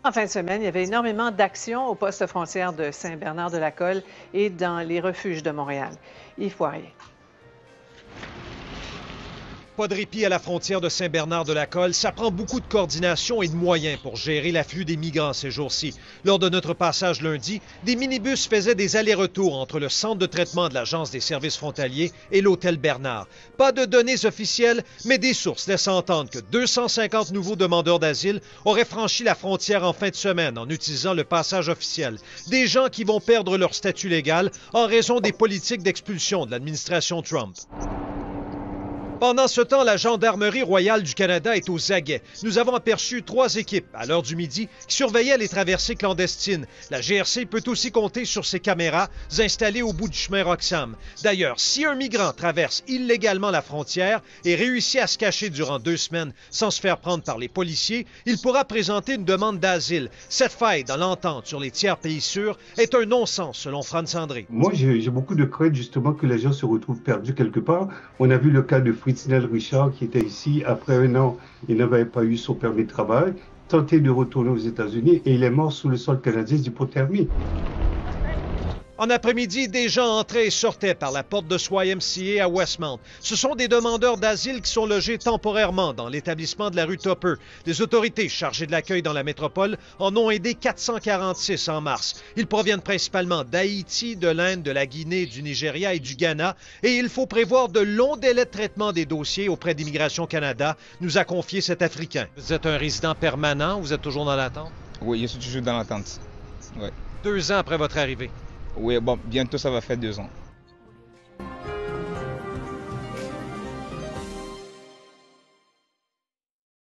En fin de semaine, il y avait énormément d'actions au poste frontière de Saint-Bernard-de-la-Colle et dans les refuges de Montréal. Yves Poirier. Pas de répit à la frontière de Saint-Bernard-de-la-Colle. Ça prend beaucoup de coordination et de moyens pour gérer l'afflux des migrants ces jours-ci. Lors de notre passage lundi, des minibus faisaient des allers-retours entre le centre de traitement de l'Agence des services frontaliers et l'hôtel Bernard. Pas de données officielles, mais des sources laissent entendre que 250 nouveaux demandeurs d'asile auraient franchi la frontière en fin de semaine en utilisant le passage officiel. Des gens qui vont perdre leur statut légal en raison des politiques d'expulsion de l'administration Trump. Pendant ce temps, la Gendarmerie royale du Canada est aux aguets. Nous avons aperçu 3 équipes, à l'heure du midi, qui surveillaient les traversées clandestines. La GRC peut aussi compter sur ses caméras installées au bout du chemin Roxham. D'ailleurs, si un migrant traverse illégalement la frontière et réussit à se cacher durant 2 semaines sans se faire prendre par les policiers, il pourra présenter une demande d'asile. Cette faille dans l'entente sur les tiers pays sûrs est un non-sens, selon Franz André. Moi, j'ai beaucoup de crainte, justement, que les gens se retrouvent perdus quelque part. On a vu le cas de Fritznel Richard qui était ici. Après 1 an, il n'avait pas eu son permis de travail, tenté de retourner aux États-Unis et il est mort sous le sol canadien d'hypothermie. En après-midi, des gens entraient et sortaient par la porte de YMCA à Westmount. Ce sont des demandeurs d'asile qui sont logés temporairement dans l'établissement de la rue Tupper. Les autorités chargées de l'accueil dans la métropole en ont aidé 446 en mars. Ils proviennent principalement d'Haïti, de l'Inde, de la Guinée, du Nigeria et du Ghana. Et il faut prévoir de longs délais de traitement des dossiers auprès d'Immigration Canada, nous a confié cet Africain. Vous êtes un résident permanent ou vous êtes toujours dans l'attente? Oui, je suis toujours dans l'attente. Ouais. 2 ans après votre arrivée. Oui, bon, bientôt ça va faire 2 ans.